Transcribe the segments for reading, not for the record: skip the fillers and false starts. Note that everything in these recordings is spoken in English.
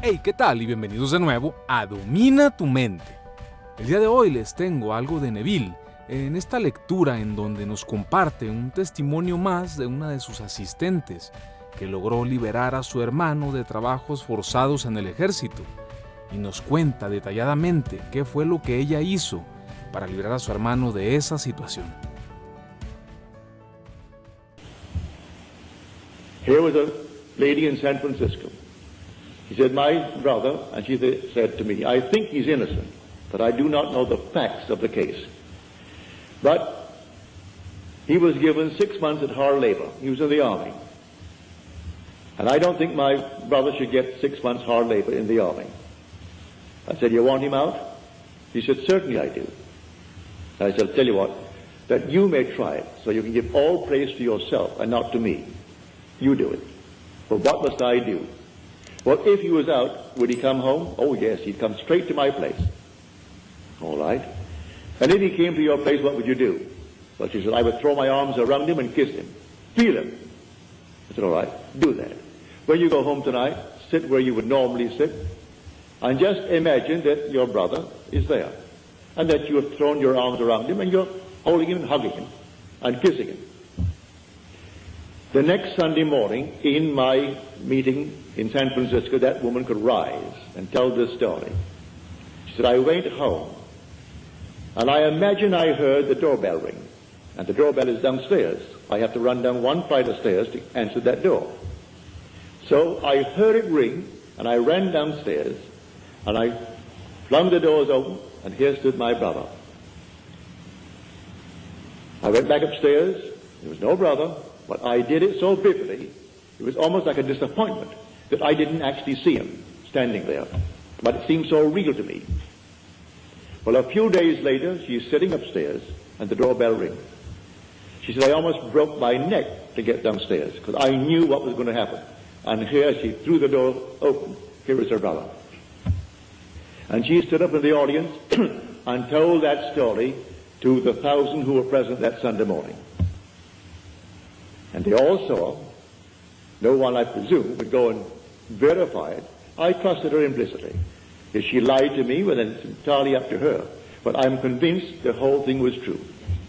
Hey, ¿qué tal? Y bienvenidos de nuevo a Domina tu mente. El día de hoy les tengo algo de Neville en esta lectura en donde nos comparte un testimonio más de una de sus asistentes que logró liberar a su hermano de trabajos forzados en el ejército y nos cuenta detalladamente qué fue lo que ella hizo para liberar a su hermano de esa situación. Here was a lady in San Francisco. She said, my brother, and she said to me, I think he's innocent, but I do not know the facts of the case. But he was given 6 months at hard labor. He was in the army. And I don't think my brother should get 6 months hard labor in the army. I said, you want him out? He said, certainly I do. I said, I'll tell you what, that you may try it, so you can give all praise to yourself and not to me. You do it. But what must I do? Well, if he was out, would he come home? Oh, yes, he'd come straight to my place. All right. And if he came to your place, what would you do? Well, she said, I would throw my arms around him and kiss him. Feel him. I said, all right, do that. When you go home tonight, sit where you would normally sit, and just imagine that your brother is there, and that you have thrown your arms around him, and you're holding him and hugging him, and kissing him. The next Sunday morning, in my meeting in San Francisco, that woman could rise and tell this story. She said, I went home, and I imagine I heard the doorbell ring. And the doorbell is downstairs. I have to run down one flight of stairs to answer that door. So I heard it ring, and I ran downstairs, and I flung the doors open, and here stood my brother. I went back upstairs. There was no brother. But I did it so vividly, it was almost like a disappointment that I didn't actually see him standing there. But it seemed so real to me. Well, a few days later, she's sitting upstairs, and the doorbell rings. She said, I almost broke my neck to get downstairs, because I knew what was going to happen. And here she threw the door open. Here is her brother. And she stood up in the audience and told that story to the 1,000 who were present that Sunday morning. And they all saw, no one, I presume, would go and verify it. I trusted her implicitly. If she lied to me, well, then it's entirely up to her. But I'm convinced the whole thing was true.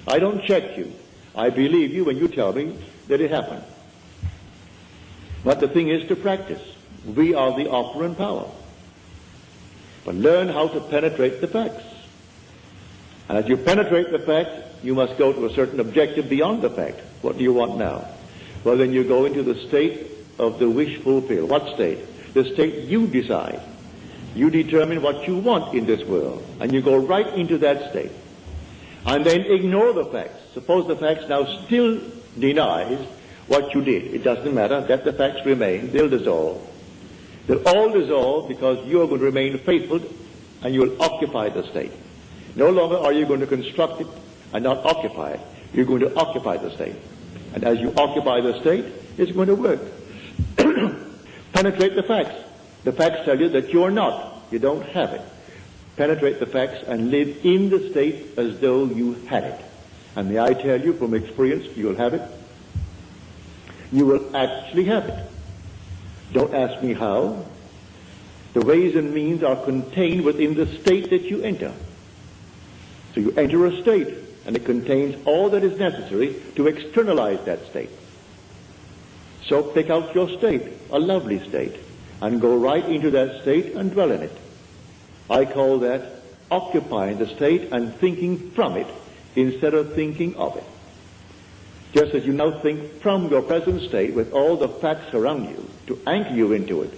I don't check you. I believe you when you tell me that it happened. But the thing is to practice. We are the operant power. But learn how to penetrate the facts. And as you penetrate the fact, you must go to a certain objective beyond the fact. What do you want now? Well, then you go into the state of the wish fulfilled. What state? The state you decide. You determine what you want in this world, and you go right into that state. And then ignore the facts. Suppose the facts now still denies what you did. It doesn't matter. Let the facts remain. They'll dissolve. They'll all dissolve because you're going to remain faithful, and you will occupy the state. No longer are you going to construct it and not occupy it. You're going to occupy the state. And as you occupy the state, it's going to work. Penetrate the facts. The facts tell you that you're not. You don't have it. Penetrate the facts and live in the state as though you had it. And may I tell you from experience, you'll have it. You will actually have it. Don't ask me how. The ways and means are contained within the state that you enter. So you enter a state, and it contains all that is necessary to externalize that state. So pick out your state, a lovely state, and go right into that state and dwell in it. I call that occupying the state and thinking from it instead of thinking of it. Just as you now think from your present state with all the facts around you to anchor you into it,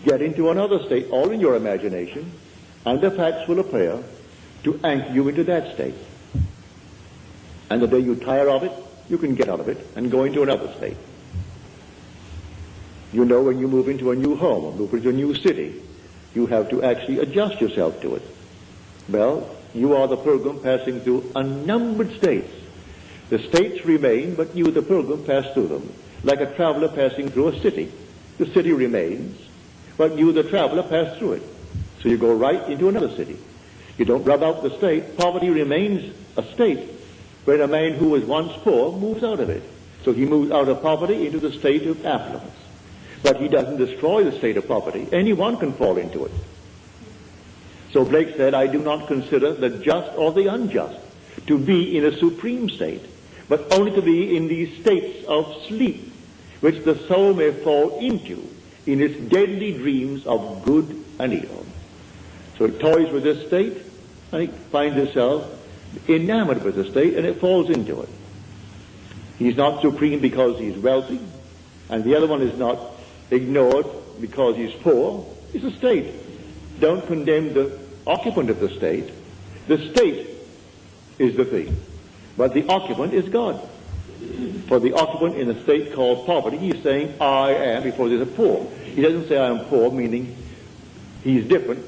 get into another state all in your imagination, and the facts will appear to anchor you into that state. And the day you tire of it, you can get out of it and go into another state. You know, when you move into a new home or move into a new city, you have to actually adjust yourself to it. Well, you are the pilgrim passing through unnumbered states. The states remain, but you, the pilgrim, pass through them, like a traveler passing through a city. The city remains, but you, the traveler, pass through it. So you go right into another city. You don't rub out the state. Poverty remains a state. When a man who was once poor moves out of it. So he moves out of poverty into the state of affluence. but he doesn't destroy the state of property. Anyone can fall into it. So Blake said, I do not consider the just or the unjust to be in a supreme state, but only to be in these states of sleep, which the soul may fall into in its deadly dreams of good and evil. So it toys with this state, and it finds itself enamored with the state, and it falls into it. He's not supreme because he's wealthy, and the other one is not ignored because he's poor. It's a state. Don't condemn the occupant of the state. The state is the thief, but the occupant is God. For the occupant in a state called poverty, he's saying, I am, before there's a poor. He doesn't say I am poor, meaning he's different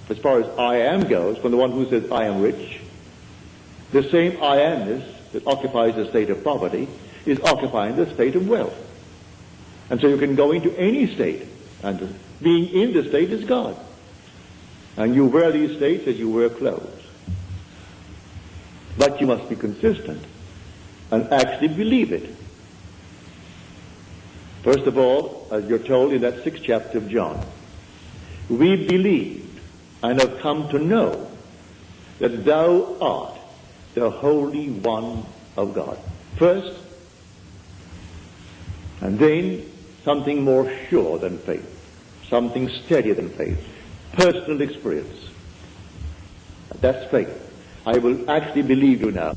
as far as I am goes from the one who says I am rich. The same I amness that occupies the state of poverty is occupying the state of wealth. And so you can go into any state, and being in the state is God. And you wear these states as you wear clothes. But you must be consistent and actually believe it. First of all, as you're told in that 6th chapter of John, we believed and have come to know that thou art the Holy One of God. First, and then something more sure than faith, something steadier than faith, personal experience. That's faith. I will actually believe you now.